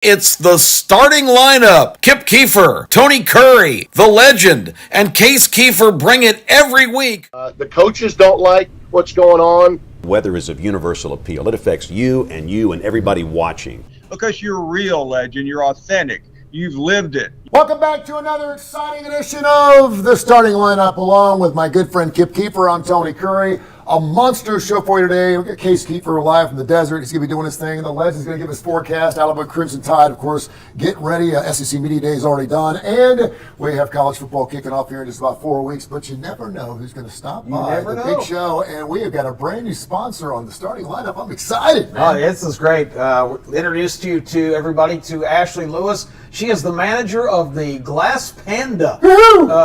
It's the starting lineup. Kip Keefer, Tony Curry, the legend, and Case Keefer bring it every week. The coaches don't like what's going on. Weather is of universal appeal. It affects you and everybody watching. Because you're real, legend. You're authentic. You've lived it. Welcome back to another exciting edition of the starting lineup, along with my good friend Kip Keefer. I'm Tony Curry. A monster show for you today. We've got Case Keefer live from the desert. He's going to be doing his thing. The Legend's going to give us forecast. Alabama Crimson Tide, of course, getting ready. SEC Media Day is already done. And we have college football kicking off here in just about 4 weeks. But you never know who's going to stop by the big show. And we have got a brand new sponsor on the starting lineup. I'm excited, man. Oh, this is great. Introduced you to everybody to Ashley Lewis. She is the manager of the Glass Panda,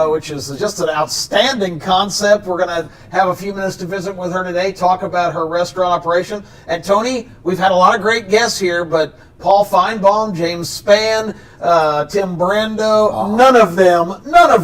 which is just an outstanding concept. We're going to have a few minutes to visit with her today, talk about her restaurant operation. And Tony, we've had a lot of great guests here, but Paul Feinbaum, James Spann, Tim Brando, none of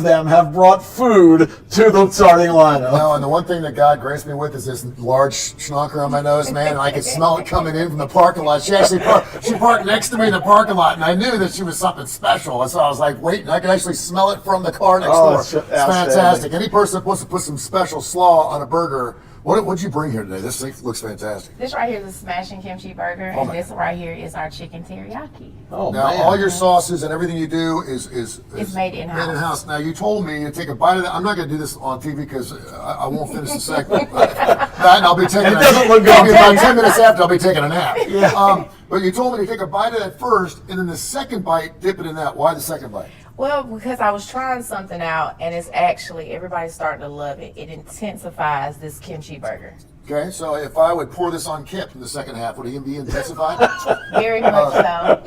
them have brought food to the starting lineup. No, and the one thing that God graced me with is this large schnonker on my nose, man, and I could smell it coming in from the parking lot. She actually parked next to me in the parking lot, and I knew that she was something special. And so I was like, wait, and I could actually smell it from the car next door. It's fantastic. Any person that wants to put some special slaw on a burger, what'd you bring here today? This thing looks fantastic. This right here is a smashing kimchi burger, and this right here is our chicken teriyaki. Now, all your sauces and everything you do is made in-house. Now, you told me to take a bite of that. I'm not going to do this on TV because I won't finish the segment. I'll be taking about 10 minutes after, I'll be taking a nap. Yeah. But you told me to take a bite of that first, and then the second bite, dip it in that. Why the second bite? Well, because I was trying something out, and it's actually, everybody's starting to love it. It intensifies this kimchi burger. Okay, so if I would pour this on Kip in the second half, would he be intensified? Very much so.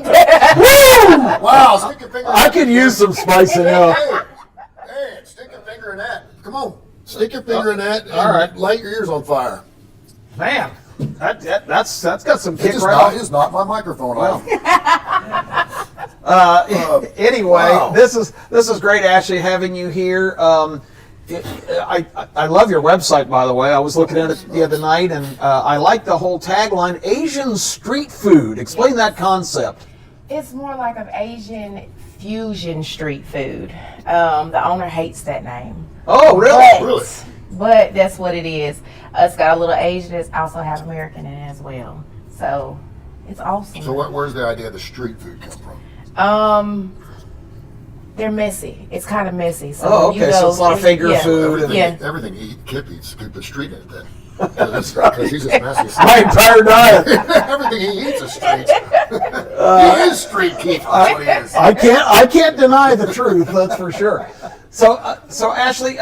Wow, stick your finger in I could use some spicing up. Hey, stick your finger in that. Come on, stick your finger in that and all right. light your ears on fire. Man, that's got some kick right off. It's not my microphone. Anyway, this is great, Ashley, having you here. I love your website, by the way. I was looking at it the other night, and I like the whole tagline, Asian street food. Explain that concept. It's more like an Asian fusion street food. The owner hates that name. Oh, really? But that's what it is. It's got a little Asian. It's also have American in it as well. So it's awesome. So where's the idea of the street food come from? They're messy. It's kind of messy. So so it's a lot of finger food. Everything Kip eats, could put street in it then. That's right. Because he's just messy. My entire diet. Everything he eats is street. He is street Keith. That's what he is. I can't deny the truth. That's for sure. So Ashley,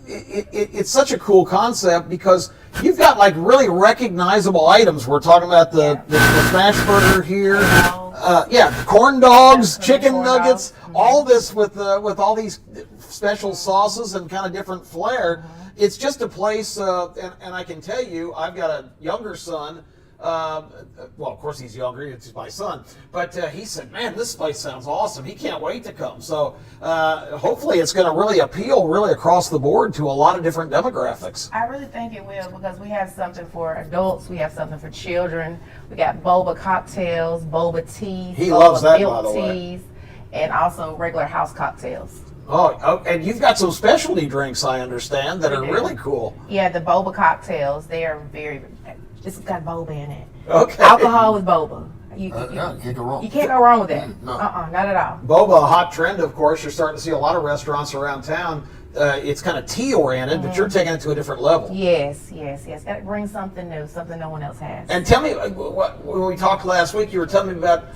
it's such a cool concept because you've got like really recognizable items. We're talking about the smash burger here. Corn dogs, chicken nuggets, all this with all these special sauces and kind of different flair. It's just a place, and I can tell you, I've got a younger son. Well, of course he's younger, it's my son, but he said, man, this place sounds awesome. He can't wait to come. So hopefully it's going to really appeal really across the board to a lot of different demographics. I really think it will because we have something for adults, we have something for children. We got boba cocktails, boba teas, he loves that, by the way. Teas, and also regular house cocktails. Oh, and you've got some specialty drinks, I understand, that are really cool. Yeah, the boba cocktails, they are it's got boba in it. Okay. Alcohol with boba. You can't go wrong. You can't go wrong with that. No. Not at all. Boba, a hot trend, of course. You're starting to see a lot of restaurants around town. It's kind of tea-oriented, but you're taking it to a different level. Yes. Got to bring something new, something no one else has. And tell me, when we talked last week, you were telling me about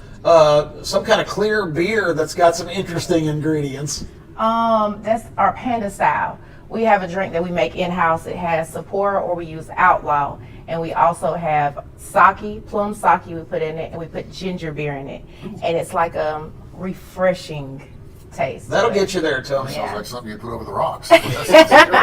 some kind of clear beer that's got some interesting ingredients. That's our Panda style. We have a drink that we make in-house. It has Sapporo, or we use Outlaw. And we also have sake, plum sake we put in it, and we put ginger beer in it. And it's like a refreshing taste. That'll get you there, Tony. Sounds like something you put over the rocks. I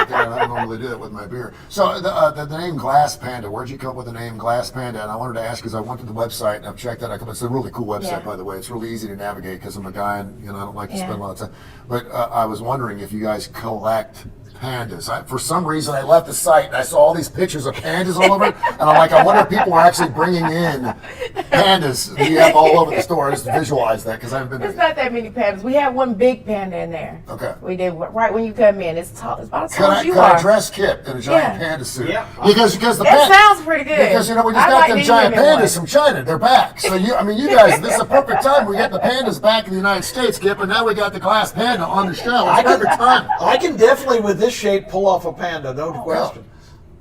don't normally do that with my beer. So the name Glass Panda, where'd you come up with the name Glass Panda? And I wanted to ask because I went to the website and I've checked that out. It's a really cool website, by the way. It's really easy to navigate because I'm a guy and I don't like to spend a lot of time. But I was wondering if you guys collect pandas. For some reason, I left the site and I saw all these pictures of pandas all over it, and I'm like, I wonder if people are actually bringing in pandas that you have all over the store. I just visualize that because I haven't been there. There's not that many pandas. We have one big panda in there. Okay. We did right when you come in. It's tall. It's about as tall Can as you I are. dress Kip in a giant Yeah. panda suit? Yeah. Because the That sounds pretty good. Because we just I got like them these giant women pandas ones. from China. They're back. So you guys, this is a perfect time. We got the pandas back in the United States, Kip, and now we got the Glass Panda on the show. It's perfect time. I can definitely, with this shape, pull off a panda, no question.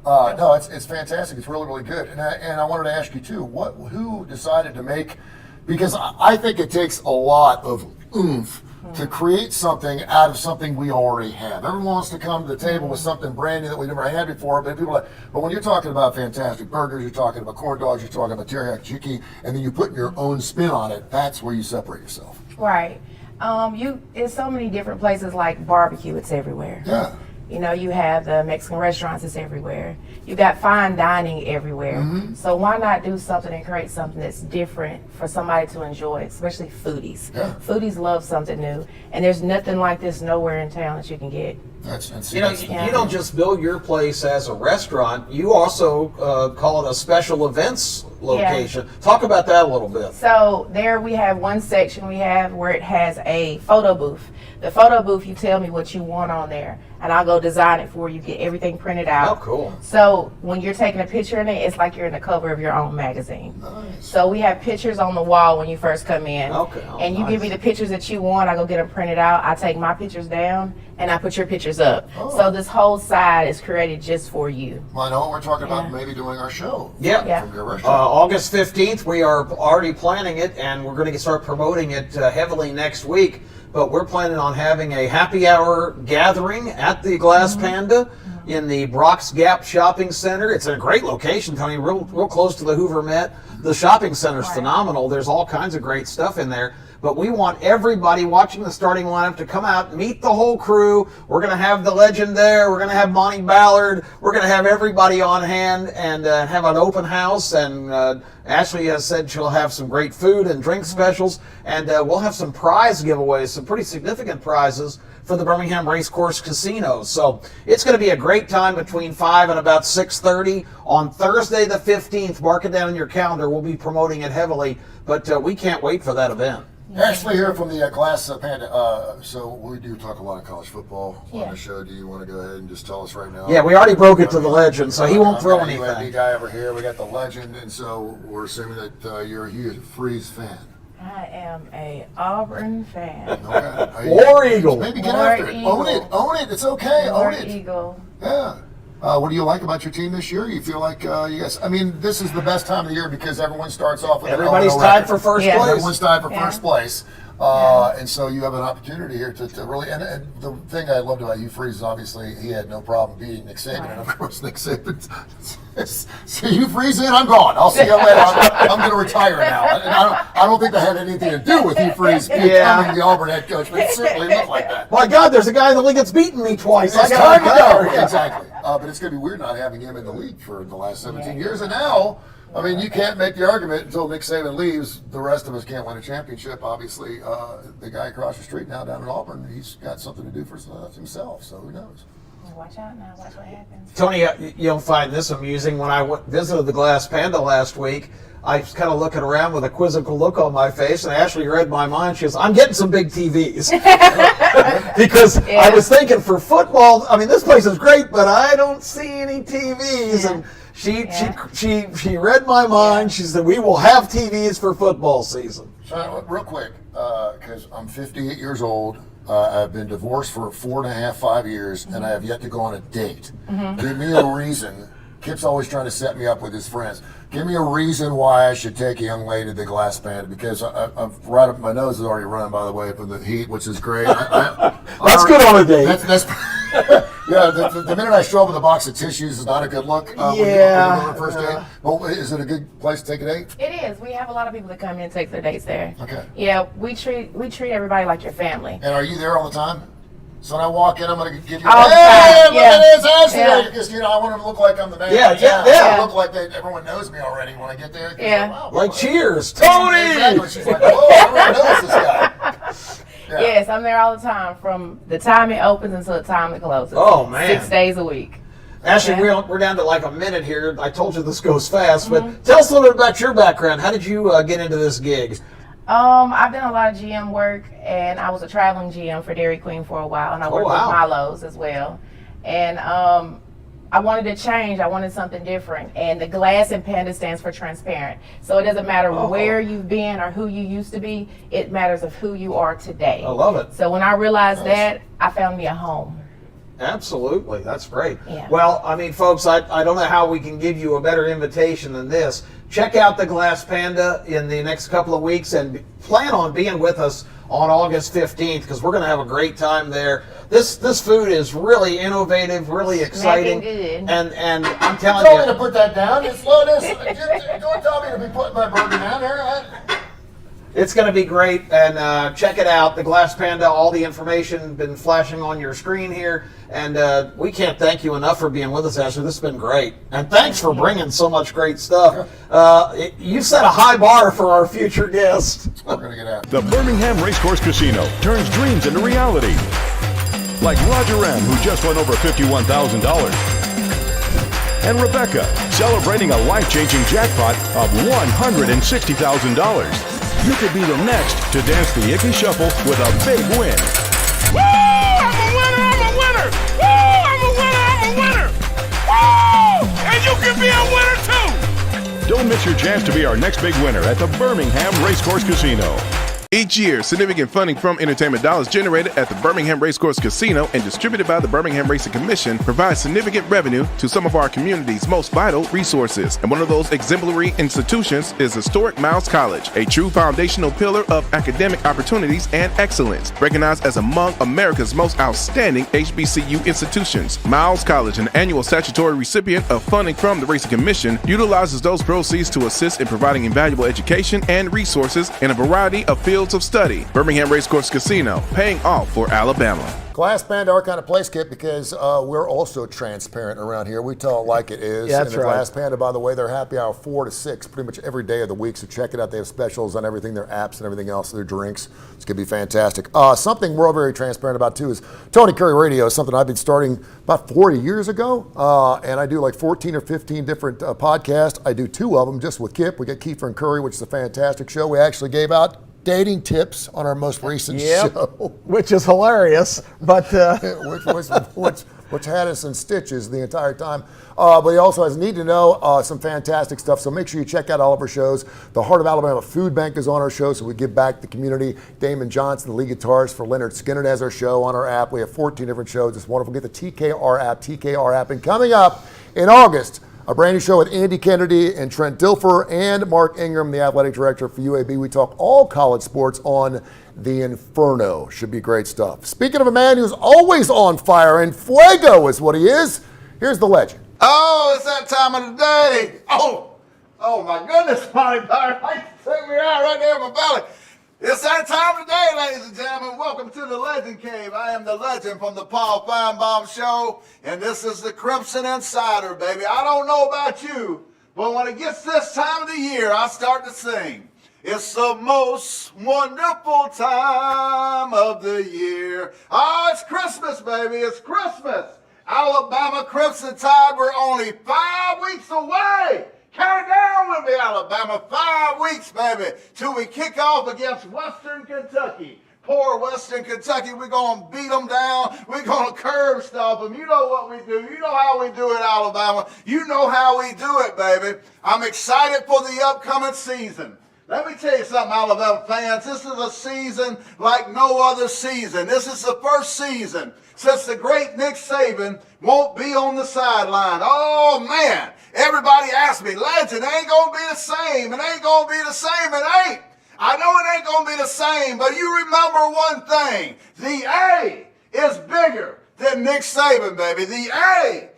No, it's fantastic. It's really, really good. And I wanted to ask you too, who decided to make? Because I think it takes a lot of oomph to create something out of something we already have. Everyone wants to come to the table with something brand new that we never had before. But when you're talking about fantastic burgers, you're talking about corn dogs, you're talking about teriyaki chicken, and then you put your own spin on it. That's where you separate yourself. Right. It's so many different places like barbecue. It's everywhere. Yeah. You know, you have the Mexican restaurants, it's everywhere. You got fine dining everywhere. So why not do something and create something that's different for somebody to enjoy, especially foodies. Yeah. Foodies love something new, and there's nothing like this nowhere in town that you can get. You don't just build your place as a restaurant. You also call it a special events location. Talk about that a little bit. So there we have one section where it has a photo booth. The photo booth, you tell me what you want on there, and I'll go design it for you, get everything printed out. Oh, cool. So when you're taking a picture in it, it's like you're in the cover of your own magazine. Nice. So we have pictures on the wall when you first come in. Okay. Oh, and you nice. give me the pictures that you want, I go get them printed out, I take my pictures down, and I put your pictures up. Oh. So this whole side is created just for you. Well, I know what we're talking about, Yeah. maybe doing our show. Yeah. From your restaurant. August 15th, we are already planning it, and we're going to start promoting it heavily next week. But we're planning on having a happy hour gathering at the Glass Panda in the Brock's Gap Shopping Center. It's in a great location, Tony, real close to the Hoover Met. The shopping center's phenomenal. There's all kinds of great stuff in there. But we want everybody watching the starting lineup to come out, meet the whole crew. We're going to have the legend there. We're going to have Monty Ballard. We're going to have everybody on hand and have an open house. And Ashley has said she'll have some great food and drink specials. And we'll have some prize giveaways, some pretty significant prizes for the Birmingham Racecourse Casino. So it's going to be a great time between 5 and about 6:30 on Thursday the 15th. Mark it down in your calendar. We'll be promoting it heavily. But we can't wait for that event. Ashley here from the Glass Panda. So we do talk a lot of college football on Yeah. the show. Do you want to go ahead and just tell us right now? Yeah, we already broke it to the legend, so he won't throw UAB anything. guy over here. We got the legend, and so we're assuming that you're a huge Freeze fan. I am a Auburn fan. Okay. War Eagle. Maybe get War after it. Eagle. Own it. Own it. It's okay. War Own it. Eagle. Yeah. What do you like about your team this year? You feel like you guys? I mean, this is the best time of the year because everyone starts off with Everybody's an 0-0 tied record. for first Yeah. place. Everyone's tied for Yeah. first place. And so you have an opportunity here to really, and the thing I loved about Hugh Freeze is obviously he had no problem beating Nick Saban, and of course Nick Saban. So Hugh Freeze in, I'm gone. I'll see you later. I'm going to retire now. And I don't think that had anything to do with Hugh Freeze becoming the Auburn head coach, but it certainly looked like that. My God, there's a guy in the league that's beaten me twice. It's I time got to go. Yeah. Exactly. But it's going to be weird not having him in the league for the last 17 years, and now. I mean, you can't make the argument until Nick Saban leaves. The rest of us can't win a championship. Obviously, the guy across the street now down in Auburn, he's got something to do for himself. So who knows? Watch out now. Watch what happens. Tony, you'll find this amusing. When I visited the Glass Panda last week, I was kind of looking around with a quizzical look on my face, and Ashley read my mind. She goes, I'm getting some big TVs. Because I was thinking for football, I mean, this place is great, but I don't see any TVs. Yeah. And she read my mind. She said, we will have TVs for football season. So, real quick, because I'm 58 years old. I've been divorced for 5 years, and I have yet to go on a date. Give me a reason. Kip's always trying to set me up with his friends. Give me a reason why I should take a young lady to the Glass Panda, because I'm right up my nose is already running, by the way, from the heat, which is great. That's good on a date. That's yeah. The minute I show up with a box of tissues is not a good look. When you go on a first date. Well, is it a good place to take a date? It is. We have a lot of people that come in and take their dates there. Okay. Yeah, we treat everybody like your family. And are you there all the time? So when I walk in, I'm going to give you All the hey, time, look yeah. at this Ashley. Yeah. Because, I want to look like I'm the man. Yeah, of the town. yeah. I look like everyone knows me already when I get there. 'Cause Yeah. wow, Like, cheers, Tony! Exactly. She's like, whoa, everyone knows this guy. Yeah. Yes, I'm there all the time, from the time it opens until the time it closes. Oh, man. 6 days a week. Ashley, we're down to like a minute here. I told you this goes fast, but tell us a little bit about your background. How did you get into this gig? I've done a lot of GM work, and I was a traveling GM for Dairy Queen for a while, and I worked with Milo's as well. And I wanted to change. I wanted something different. And the Glass and Panda stands for transparent. So it doesn't matter where you've been or who you used to be. It matters of who you are today. I love it. So when I realized that, I found me a home. Absolutely. That's great. Yeah. Well, I mean, folks, I don't know how we can give you a better invitation than this. Check out the Glass Panda in the next couple of weeks and plan on being with us on August 15th because we're going to have a great time there. This food is really innovative, really exciting. Good. And I'm telling Don't tell me you. to put that down. It's slow this. Don't tell me to be putting my burger down there. It's going to be great, and check it out, the Glass Panda. All the information been flashing on your screen here, and we can't thank you enough for being with us, Ashley. This has been great, and thanks for bringing so much great stuff. You set a high bar for our future guests. We're gonna get out. The Birmingham Racecourse Casino turns dreams into reality. Like Roger M., who just won over $51,000. And Rebecca, celebrating a life-changing jackpot of $160,000. You could be the next to dance the Icky Shuffle with a big win. Woo! I'm a winner! I'm a winner! Woo! I'm a winner! I'm a winner! Woo! And you can be a winner too! Don't miss your chance to be our next big winner at the Birmingham Racecourse Casino. Each year, significant funding from entertainment dollars generated at the Birmingham Racecourse Casino and distributed by the Birmingham Racing Commission provides significant revenue to some of our community's most vital resources. And one of those exemplary institutions is historic Miles College, a true foundational pillar of academic opportunities and excellence, recognized as among America's most outstanding HBCU institutions. Miles College, an annual statutory recipient of funding from the Racing Commission, utilizes those proceeds to assist in providing invaluable education and resources in a variety of fields of study. Birmingham Racecourse Casino, paying off for Alabama. Glass Panda, our kind of place, Kit, because we're also transparent around here. We tell it like it is. Yeah, that's and the right. Glass Panda, by the way, they're happy hour 4 to 6 pretty much every day of the week. So check it out. They have specials on everything, their apps and everything else, their drinks. It's going to be fantastic. Something we're all very transparent about, too, is Tony Curry Radio is something I've been starting about 40 years ago. And I do like 14 or 15 different podcasts. I do 2 of them just with Kip. We got Keefer and Curry, which is a fantastic show. We actually gave out dating tips on our most recent show, Which is hilarious, but which had us in stitches the entire time. But he also has Need to Know, some fantastic stuff. So make sure you check out all of our shows. The Heart of Alabama Food Bank is on our show, so we give back to the community. Damon Johnson, the lead guitarist for Leonard Skinner, has our show on our app. We have 14 different shows. It's wonderful. Get the TKR app. And coming up in August, a brand new show with Andy Kennedy and Trent Dilfer and Mark Ingram, the athletic director for UAB. We talk all college sports on The Inferno. Should be great stuff. Speaking of a man who's always on fire, and fuego is what he is, here's the legend. Oh, it's that time of the day. Oh my goodness, Monty Power. Took me out right there in my belly. It's that time of the day, ladies and gentlemen. Welcome to the Legend Cave. I am the legend from the Paul Feinbaum Show, and this is the Crimson Insider, baby. I don't know about you, but when it gets this time of the year, I start to sing. It's the most wonderful time of the year. Oh, it's Christmas, baby. It's Christmas. Alabama Crimson Tide, we're only 5 weeks away. Count it down with me, Alabama. 5 weeks, baby, till we kick off against Western Kentucky. Poor Western Kentucky. We're going to beat them down. We're going to curb stop them. You know what we do. You know how we do it, Alabama. You know how we do it, baby. I'm excited for the upcoming season. Let me tell you something, Alabama fans. This is a season like no other season. This is the first season since the great Nick Saban won't be on the sideline. Oh, man. Everybody asks me, Legend, it ain't going to be the same. It ain't going to be the same. It ain't. I know it ain't going to be the same, but you remember one thing. The A is bigger than Nick Saban, baby. The A,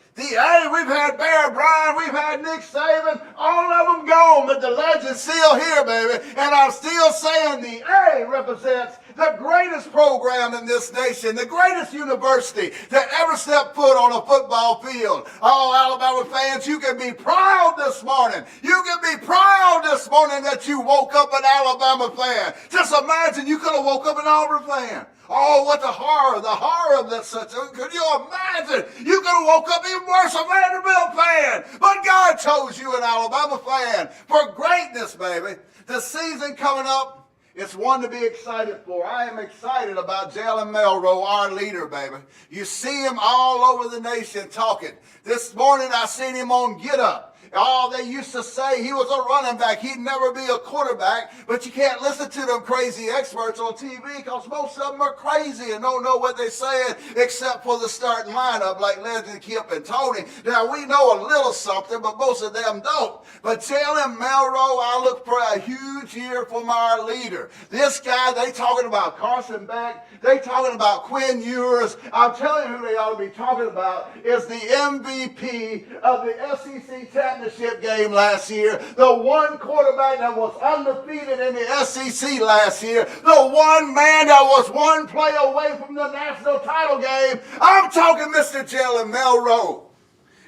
we've had Bear Bryant, we've had Nick Saban, all of them gone, but the legend's still here, baby. And I'm still saying the A represents the greatest program in this nation, the greatest university that ever stepped foot on a football field. Oh, Alabama fans, you can be proud this morning. You can be proud this morning that you woke up an Alabama fan. Just imagine you could have woke up an Auburn fan. Oh, what the horror of this situation. Could you imagine? You could have woke up even worse, a Vanderbilt fan. But God chose you an Alabama fan for greatness, baby. The season coming up, it's one to be excited for. I am excited about Jalen Melrose, our leader, baby. You see him all over the nation talking. This morning I seen him on Get Up. Oh, they used to say he was a running back. He'd never be a quarterback. But you can't listen to them crazy experts on TV because most of them are crazy and don't know what they're saying except for the starting lineup like Legend, Kip, and Tony. Now, we know a little something, but most of them don't. But Jalen Melrose, I look for a huge year from our leader. This guy, they talking about Carson Beck. They talking about Quinn Ewers. I'm telling you who they ought to be talking about is the MVP of the SEC championship game last year, the one quarterback that was undefeated in the SEC last year, the one man that was one play away from the national title game. I'm talking Mr. Jalen Melrose.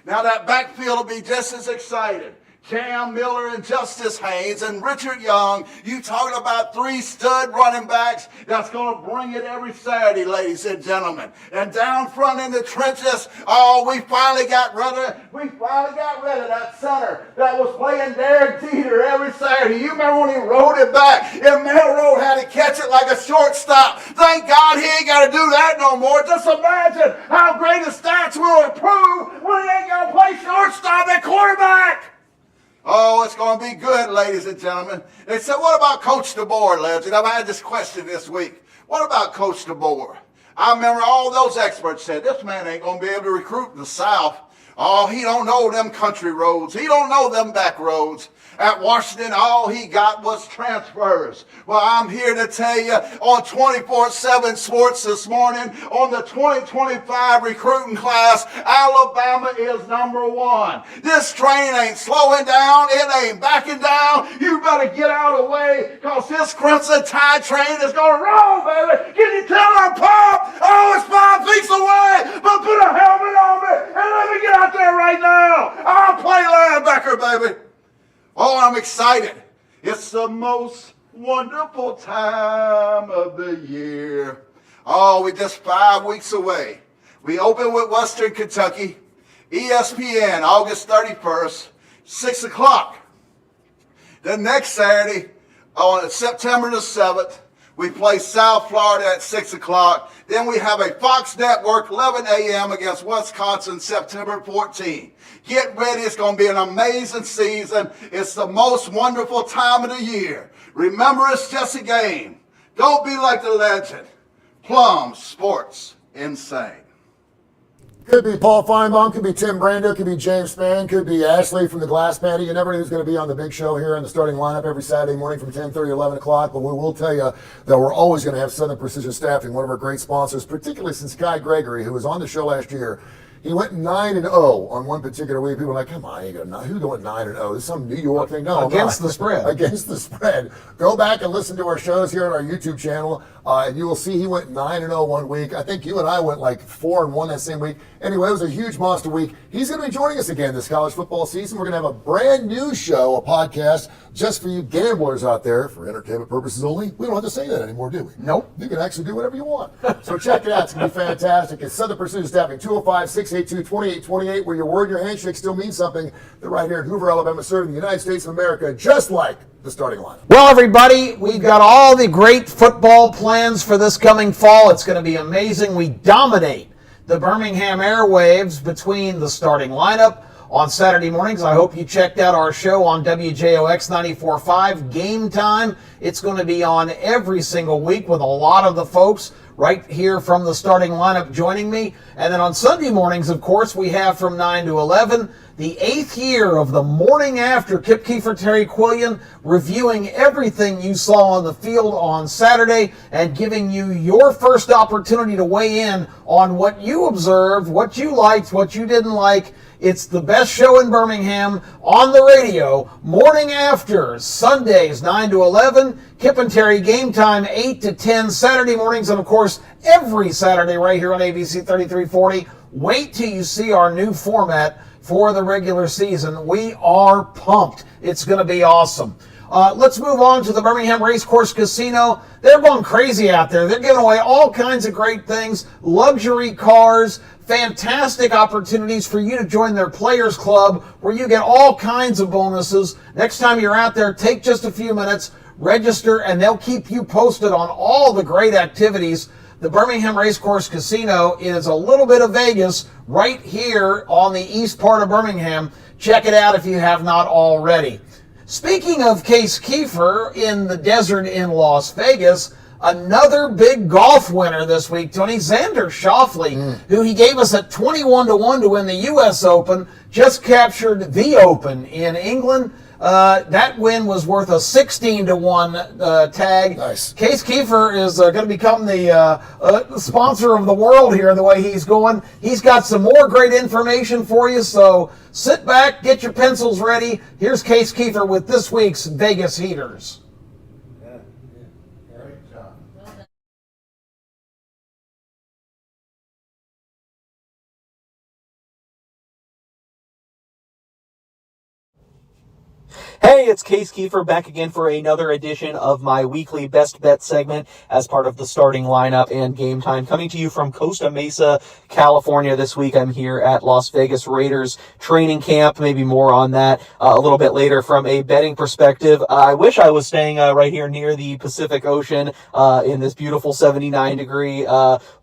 Now that backfield will be just as excited. Cam Miller and Justice Haynes and Richard Young. You talking about three stud running backs that's going to bring it every Saturday, ladies and gentlemen. And down front in the trenches, we finally got rid of that center that was playing Derek Jeter every Saturday. You remember when he rolled it back and Melrose had to catch it like a shortstop. Thank God he ain't got to do that no more. Just imagine how great his stats will improve when he ain't got to play shortstop at quarterback. Oh, it's going to be good, ladies and gentlemen. They said, what about Coach DeBoer, Legend? I've had this question this week. What about Coach DeBoer? I remember all those experts said, this man ain't going to be able to recruit in the South. Oh, he don't know them country roads. He don't know them back roads. At Washington, all he got was transfers. Well, I'm here to tell you on 24/7 Sports this morning, on the 2025 recruiting class, Alabama is #1. This train ain't slowing down. It ain't backing down. You better get out of the way because this Crimson Tide train is going to roll, baby. Can you tell I'm pumped? Oh, it's 5 weeks away, but put a helmet on me and let me get out there right now. I'll play linebacker, baby. Oh, I'm excited. It's the most wonderful time of the year. Oh, we're just 5 weeks away. We open with Western Kentucky, ESPN, August 31st, 6 o'clock. The next Saturday, on September the 7th, we play South Florida at 6 o'clock. Then we have a Fox Network, 11 a.m. against Wisconsin, September 14th. Get ready. It's going to be an amazing season. It's the most wonderful time of the year. Remember, it's just a game. Don't be like the legend. Plum Sports Insane. Could be Paul Feinbaum, could be Tim Brando, could be James Spann, could be Ashley from the Glass Panda. You never know who's going to be on the big show here in the starting lineup every Saturday morning from 10:30, 11 o'clock. But we will tell you that we're always going to have Southern Precision Staffing, one of our great sponsors, particularly since Guy Gregory, who was on the show last year. He went 9-0 on one particular week. People are like, come on, who's going 9-0? This is some New York thing. No, against the spread. Against the spread. Go back and listen to our shows here on our YouTube channel, and you will see he went 9-0 one week. I think you and I went like 4-1 that same week. Anyway, it was a huge monster week. He's going to be joining us again this college football season. We're going to have a brand new show, a podcast, just for you gamblers out there, for entertainment purposes only. We don't have to say that anymore, do we? Nope. You can actually do whatever you want. So check it out. It's going to be fantastic. It's Southern Precision Staffing, 205-682-2828, where your word, your handshake still means something. They're right here in Hoover, Alabama, serving the United States of America, just like the starting line. Well, everybody, we've got all the great football plans for this coming fall. It's going to be amazing. We dominate the Birmingham airwaves between the starting lineup on Saturday mornings. I hope you checked out our show on WJOX 94.5, Game Time. It's going to be on every single week with a lot of the folks right here from the starting lineup joining me. And then on Sunday mornings, of course, we have from 9 to 11, the 8th year of the morning after. Kip Keefer, Terry Quillian, reviewing everything you saw on the field on Saturday and giving you your first opportunity to weigh in on what you observed, what you liked, what you didn't like. It's the best show in Birmingham on the radio, morning after, Sundays 9 to 11, Kip and Terry Game Time 8 to 10, Saturday mornings, and of course, every Saturday right here on ABC 3340. Wait till you see our new format for the regular season. We are pumped. It's going to be awesome. Let's move on to the Birmingham Racecourse Casino. They're going crazy out there. They're giving away all kinds of great things, luxury cars, fantastic opportunities for you to join their Players Club where you get all kinds of bonuses. Next time you're out there, take just a few minutes, register, and they'll keep you posted on all the great activities. The Birmingham Racecourse Casino is a little bit of Vegas right here on the east part of Birmingham. Check it out if you have not already. Speaking of Case Keefer in the desert in Las Vegas, another big golf winner this week, Tony, Xander Schauffele, who he gave us at 21-1 to win the U.S. Open, just captured the Open in England. That win was worth a 16-1 tag. Nice. Case Keefer is going to become the sponsor of the world here the way he's going. He's got some more great information for you, so sit back, get your pencils ready. Here's Case Keefer with this week's Vegas Heaters. Hey, it's Case Keefer back again for another edition of my weekly Best Bet segment as part of the starting lineup and game time. Coming to you from Costa Mesa, California this week. I'm here at Las Vegas Raiders training camp. Maybe more on that a little bit later from a betting perspective. I wish I was staying right here near the Pacific Ocean in this beautiful 79-degree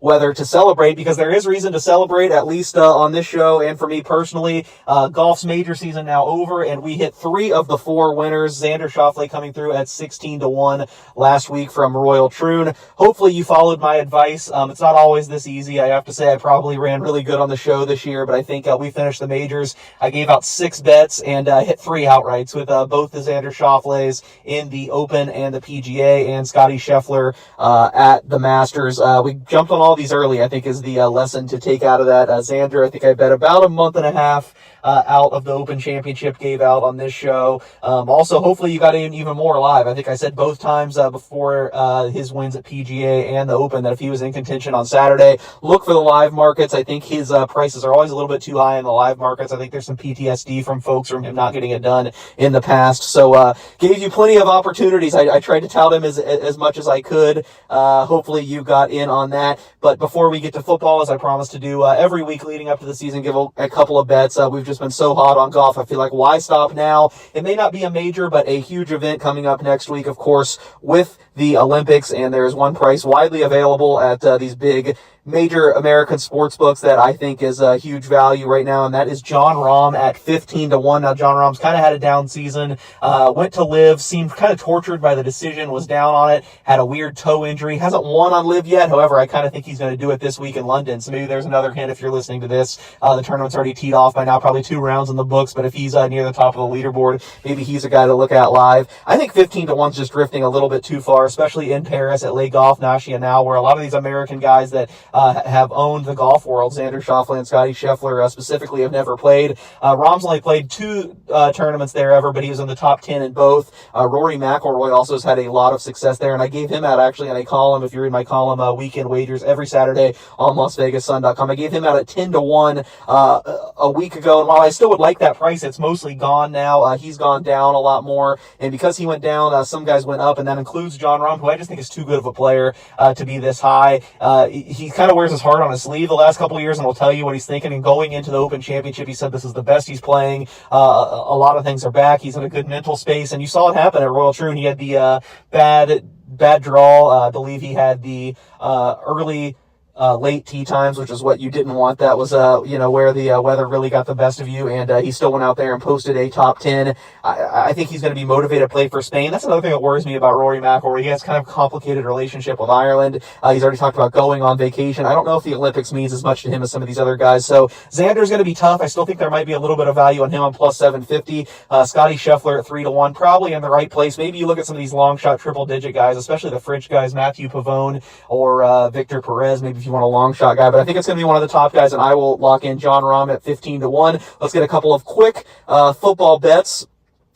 weather to celebrate, because there is reason to celebrate, at least on this show and for me personally. Golf's major season now over, and we hit 3 of the 4 winners. Xander Schauffele coming through at 16-1 last week from Royal Troon. Hopefully you followed my advice. It's not always this easy. I have to say I probably ran really good on the show this year, but I think we finished the majors. I gave out 6 bets and hit 3 outrights with both the Xander Schauffele's in the Open and the PGA, and Scotty Scheffler at the Masters. We jumped on all these early, I think, is the lesson to take out of that. Xander, I think I bet about a month and a half out of the Open Championship, gave out on this show. Also, hopefully you got in even more live. I think I said both times before his wins at PGA and the Open that if he was in contention on Saturday, look for the live markets. I think his prices are always a little bit too high in the live markets. I think there's some PTSD from folks from him not getting it done in the past. So gave you plenty of opportunities. I tried to tout him as much as I could. Hopefully you got in on that. But before we get to football, as I promised to do every week leading up to the season, give a couple of bets. We've just been so hot on golf. I feel like why stop now? It may not be a major, but a huge event coming up next week, of course, with the Olympics. And there's one price widely available at these big major American sports books that I think is a huge value right now, and that is John Rahm at 15-1. Now, John Rahm's kind of had a down season, went to Live, seemed kind of tortured by the decision, was down on it, had a weird toe injury, hasn't won on Live yet. However, I kind of think he's going to do it this week in London, so maybe there's another hint if you're listening to this. The tournament's already teed off by now, probably 2 rounds in the books, but if he's near the top of the leaderboard, maybe he's a guy to look at live. I think 15-1's just drifting a little bit too far, especially in Paris at Les Golf National, where a lot of these American guys that have owned the golf world, Xander Schauffele and Scotty Scheffler specifically, have never played. Rahm's only played 2 tournaments there ever, but he was in the top 10 in both. Rory McIlroy also has had a lot of success there, and I gave him out actually on a column, if you're in my column, Weekend Wagers, every Saturday on LasVegasSun.com. I gave him out at 10-1 a week ago, and while I still would like that price, it's mostly gone now. He's gone down a lot more, and because he went down, some guys went up, and that includes John Rahm, who I just think is too good of a player to be this high. He kind of wears his heart on his sleeve the last couple of years, and will tell you what he's thinking. And going into the Open Championship, he said this is the best he's playing. A lot of things are back. He's in a good mental space, and you saw it happen at Royal Troon. He had the bad draw. I believe he had the early late tee times, which is what you didn't want. That was, where the weather really got the best of you, and he still went out there and posted a top 10. I think he's going to be motivated to play for Spain. That's another thing that worries me about Rory McIlroy. He has kind of a complicated relationship with Ireland. He's already talked about going on vacation. I don't know if the Olympics means as much to him as some of these other guys. So Xander's going to be tough. I still think there might be a little bit of value on him on plus 750. Scotty Scheffler at 3-1, probably in the right place. Maybe you look at some of these long shot triple-digit guys, especially the French guys, Mathieu Pavone or Victor Perez, maybe if you want a long shot guy, but I think it's going to be one of the top guys, and I will lock in John Rahm at 15-1. Let's get a couple of quick football bets.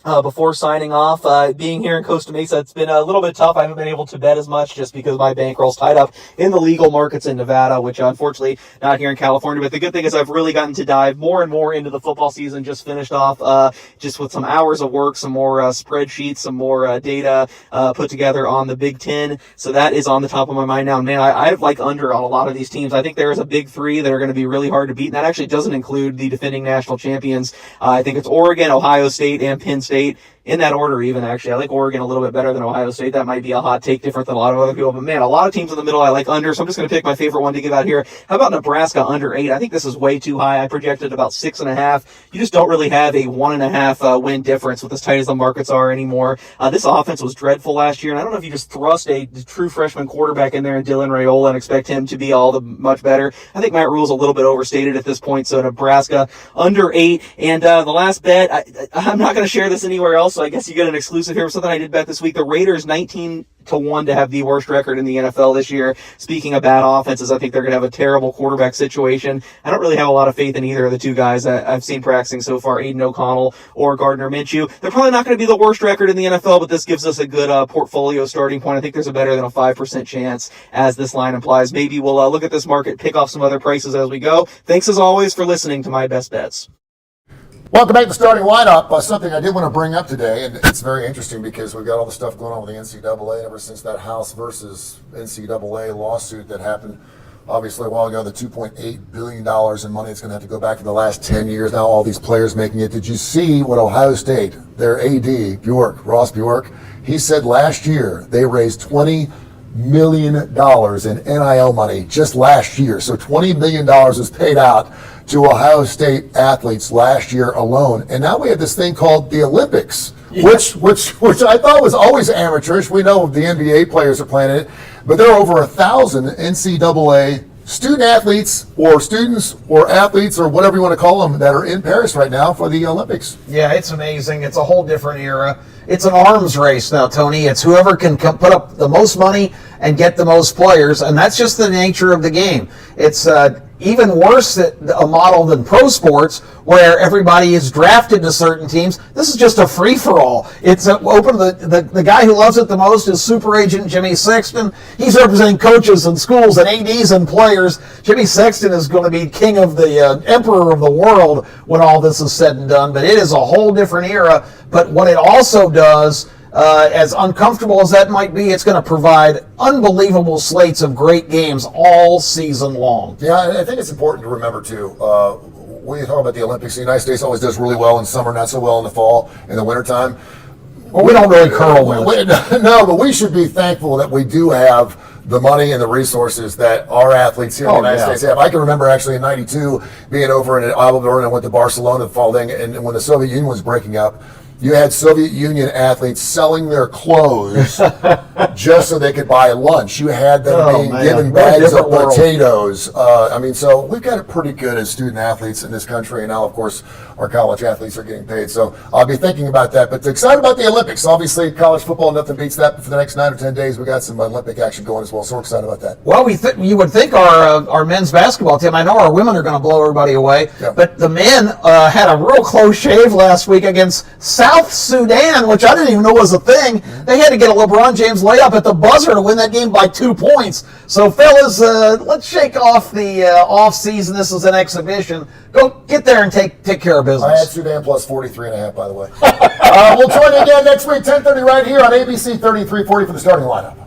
before signing off. Being here in Costa Mesa, it's been a little bit tough. I haven't been able to bet as much just because my bankroll's tied up in the legal markets in Nevada, which unfortunately not here in California. But the good thing is I've really gotten to dive more and more into the football season. Just finished off just with some hours of work, some more spreadsheets, some more data put together on the Big Ten. So that is on the top of my mind now. And man, I've like under on a lot of these teams. I think there is a big three that are going to be really hard to beat. And that actually doesn't include the defending national champions. I think it's Oregon, Ohio State, and Penn State. In that order, even, actually. I like Oregon a little bit better than Ohio State. That might be a hot take, different than a lot of other people. But, man, a lot of teams in the middle I like under, so I'm just going to pick my favorite one to give out here. How about Nebraska under 8? I think this is way too high. I projected about 6.5. You just don't really have a 1.5 win difference with as tight as the markets are anymore. This offense was dreadful last year, and I don't know if you just thrust a true freshman quarterback in there and Dylan Raiola and expect him to be all the much better. I think Matt Rule's a little bit overstated at this point, so Nebraska under 8. And the last bet, I'm not going to share this anywhere else, so I guess you get an exclusive here for something I did bet this week. The Raiders 19-1 to have the worst record in the NFL this year. Speaking of bad offenses, I think they're going to have a terrible quarterback situation. I don't really have a lot of faith in either of the two guys I've seen practicing so far, Aiden O'Connell or Gardner Minshew. They're probably not going to be the worst record in the NFL, but this gives us a good portfolio starting point. I think there's a better than a 5% chance, as this line implies. Maybe we'll look at this market, pick off some other prices as we go. Thanks as always for listening to My Best Bets. Welcome back to the starting lineup. Something I did want to bring up today, and it's very interesting because we've got all the stuff going on with the NCAA ever since that House versus NCAA lawsuit that happened obviously a while ago, the $2.8 billion in money that's going to have to go back to the last 10 years. Now all these players making it. Did you see what Ohio State, their AD, Ross Bjork, he said last year they raised $20 million in NIL money just last year. So $20 million was paid out to Ohio State athletes last year alone. And now we have this thing called the Olympics, which I thought was always amateurish. We know the NBA players are playing it, but there are over 1,000 NCAA student athletes or students or athletes or whatever you want to call them that are in Paris right now for the Olympics. Yeah, it's amazing. It's a whole different era. It's an arms race now, Tony. It's whoever can put up the most money and get the most players, and that's just the nature of the game. It's even worse a model than pro sports, where everybody is drafted to certain teams. This is just a free-for-all. It's open. The guy who loves it the most is super agent Jimmy Sexton. He's representing coaches and schools and ADs and players. Jimmy Sexton is going to be king of the emperor of the world when all this is said and done. But it is a whole different era. But what it also does, as uncomfortable as that might be, it's going to provide unbelievable slates of great games all season long. Yeah, I think it's important to remember, too, when you talk about the Olympics, the United States always does really well in summer, not so well in the fall, in the wintertime. Well, we don't really curl much. No, but we should be thankful that we do have the money and the resources that our athletes here in the United States have. I can remember actually in '92 being over in Alabama and I went to Barcelona the following, and when the Soviet Union was breaking up, you had Soviet Union athletes selling their clothes just so they could buy lunch. You had them given bags of potatoes. So we've got it pretty good as student athletes in this country, and now, of course, our college athletes are getting paid. So I'll be thinking about that. But excited about the Olympics. Obviously, college football, nothing beats that. But for the next 9 or 10 days, we got some Olympic action going as well. So we're excited about that. Well, you would think our men's basketball team, I know our women are going to blow everybody away, but the men had a real close shave last week against South Sudan, which I didn't even know was a thing. They had to get a LeBron James layup at the buzzer to win that game by 2 points. So, fellas, let's shake off the off season. This is an exhibition. Go get there and take care of business. I had Sudan plus 43.5, by the way. We'll join you again next week, 10:30 right here on ABC 3340 for the starting lineup.